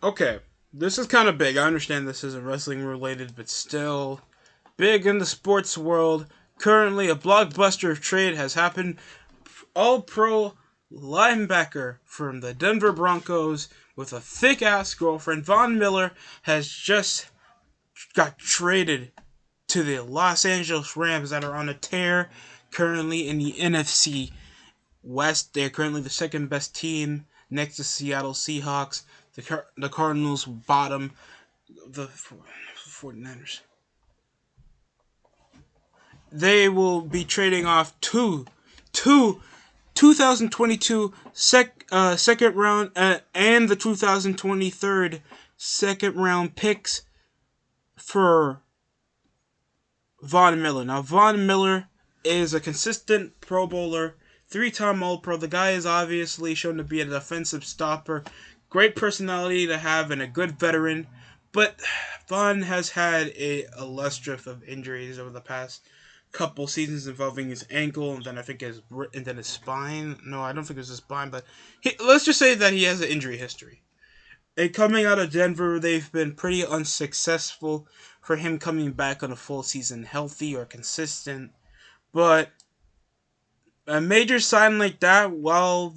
Okay, this is kind of big. I understand this isn't wrestling related, but still big in the sports world. Currently, a blockbuster trade has happened. All-pro linebacker from the Denver Broncos with a thick-ass girlfriend, Von Miller, has just got traded to the Los Angeles Rams that are on a tear currently in the NFC West. They're currently the second best team next to Seattle Seahawks. The Cardinals bottom. The 49ers. They will be trading off two 2022 second round and the 2023 second round picks for Von Miller. Now, Von Miller is a consistent Pro Bowler, three-time All-Pro. The guy is obviously shown to be a defensive stopper, great personality to have, and a good veteran. But Von has had a illustrious of injuries over the past couple seasons involving his ankle, and then I think his spine. No, I don't think it was his spine, but let's just say that he has an injury history. And coming out of Denver, they've been pretty unsuccessful for him coming back on a full season healthy or consistent. But a major sign like that, while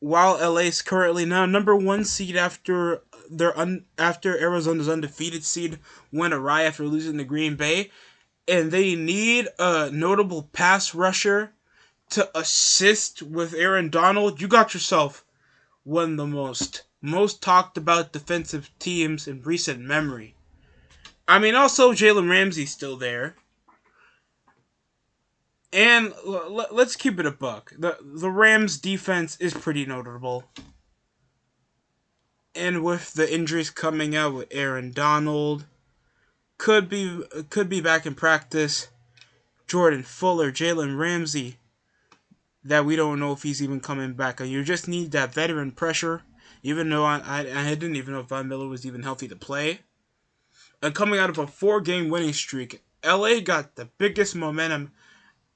LA's currently now number one seed after after Arizona's undefeated seed went awry after losing to Green Bay, and they need a notable pass rusher to assist with Aaron Donald, you got yourself one of the most talked about defensive teams in recent memory. I mean, also Jalen Ramsey's still there. And let's keep it a buck. The Rams defense is pretty notable. And with the injuries coming out with Aaron Donald, could be back in practice. Jordan Fuller, Jalen Ramsey, that we don't know if he's even coming back. And you just need that veteran pressure. Even though I didn't even know if Von Miller was even healthy to play. And coming out of a 4-game winning streak, LA got the biggest momentum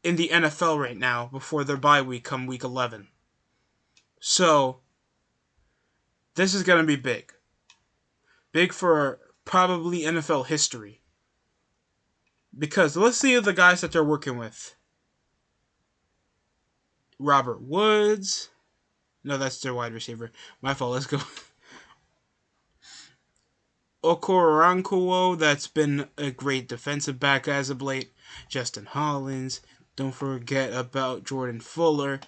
in the NFL right now before their bye week come week 11. So, this is going to be big. Big for probably NFL history. Because let's see the guys that they're working with. Robert Woods. No, that's their wide receiver. My fault, let's go. Okoronkwo, that's been a great defensive back as of late. Justin Hollins. Don't forget about Jordan Fuller.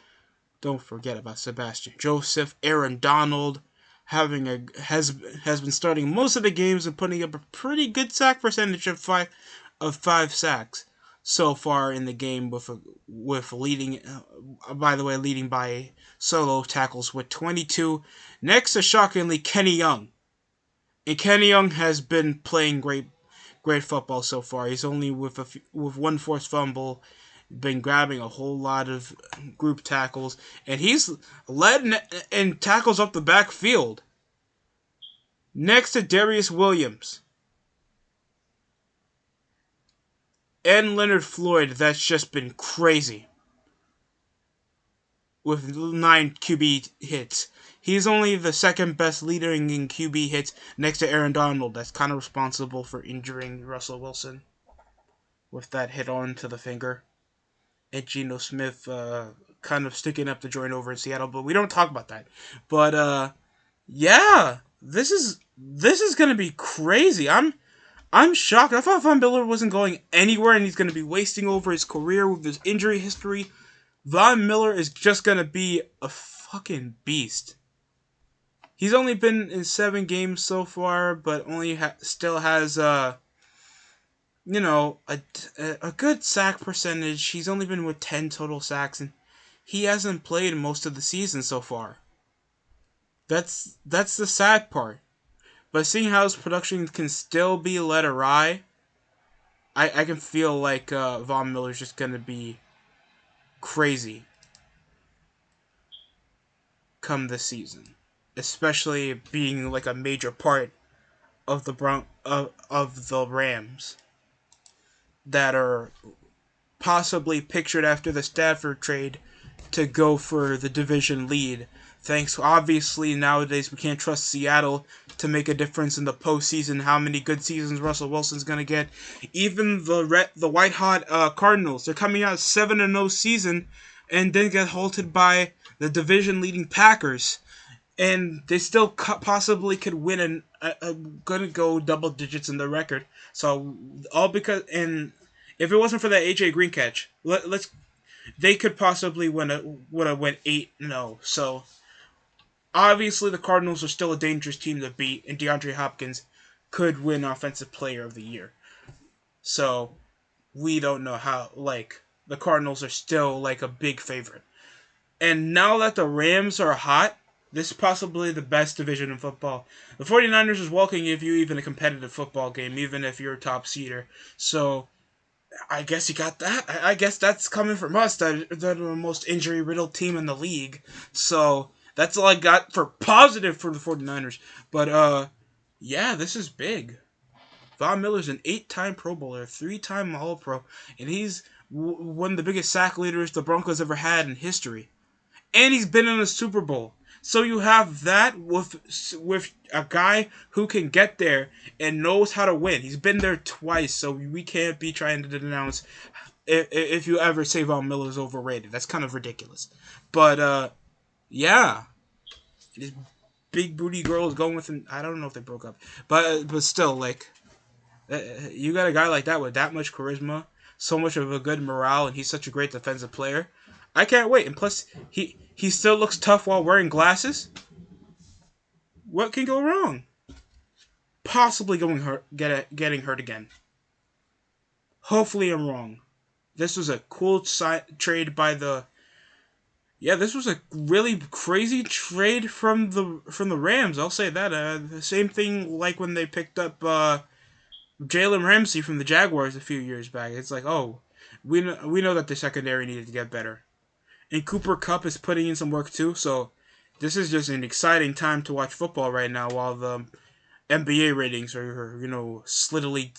Don't forget about Sebastian Joseph. Aaron Donald has been starting most of the games and putting up a pretty good sack percentage of five sacks so far in the game with leading by solo tackles with 22. Next is shockingly Kenny Young. And Kenny Young has been playing great football so far. He's only with one forced fumble, been grabbing a whole lot of group tackles, and he's led in tackles up the backfield. Next to Darius Williams and Leonard Floyd, that's just been crazy with 9 QB hits. He's only the second best leader in QB hits next to Aaron Donald. That's kind of responsible for injuring Russell Wilson with that hit on to the finger. And Geno Smith kind of sticking up the joint over in Seattle, but we don't talk about that. But yeah, this is gonna be crazy. I'm shocked. I thought Von Miller wasn't going anywhere, and he's gonna be wasting over his career with his injury history. Von Miller is just gonna be a fucking beast. He's only been in 7 games so far, but only still has a good sack percentage. He's only been with 10 total sacks, and he hasn't played most of the season so far. That's the sad part. But seeing how his production can still be led awry, I can feel like Von Miller's just gonna be crazy come this season, especially being like a major part of the Rams that are possibly pictured after the Stafford trade to go for the division lead Thanks, obviously, nowadays we can't trust Seattle to make a difference in the postseason. How many good seasons Russell Wilson's gonna get? Even the white hot Cardinals, they're coming out 7-0 season, and then get halted by the division leading Packers, and they still possibly could win and gonna go double digits in the record. So all because, and if it wasn't for that AJ Green catch, let's they could possibly would have went 8-0. So obviously, the Cardinals are still a dangerous team to beat, and DeAndre Hopkins could win Offensive Player of the Year. So we don't know how. Like, the Cardinals are still like a big favorite. And now that the Rams are hot, this is possibly the best division in football. The 49ers is welcoming if you even a competitive football game, even if you're a top seeder. So I guess you got that. I guess that's coming from us. That they're the most injury riddled team in the league. So that's all I got for positive for the 49ers. But yeah, this is big. Von Miller's an 8-time Pro Bowler, 3-time All-Pro, and he's one of the biggest sack leaders the Broncos ever had in history. And he's been in a Super Bowl. So you have that with a guy who can get there and knows how to win. He's been there twice, so we can't be trying to denounce if you ever say Von Miller's overrated. That's kind of ridiculous. But yeah, this big booty girl is going with him. I don't know if they broke up, but still, like, you got a guy like that with that much charisma, so much of a good morale, and he's such a great defensive player. I can't wait. And plus, he still looks tough while wearing glasses. What can go wrong? Possibly getting hurt again. Hopefully, I'm wrong. This was a cool trade by the. Yeah, this was a really crazy trade from the Rams. I'll say that. The same thing like when they picked up Jalen Ramsey from the Jaguars a few years back. It's like, oh, we know that the secondary needed to get better. And Cooper Kupp is putting in some work too, so this is just an exciting time to watch football right now while the NBA ratings are, steadily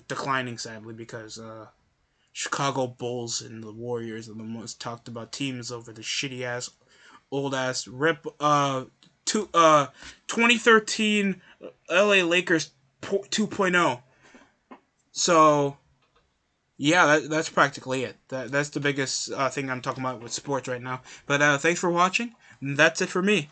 declining, sadly, because Chicago Bulls and the Warriors are the most talked about teams over the shitty ass, old ass 2013 LA Lakers 2.0. So yeah, that's practically it. That's the biggest thing I'm talking about with sports right now. But thanks for watching. That's it for me.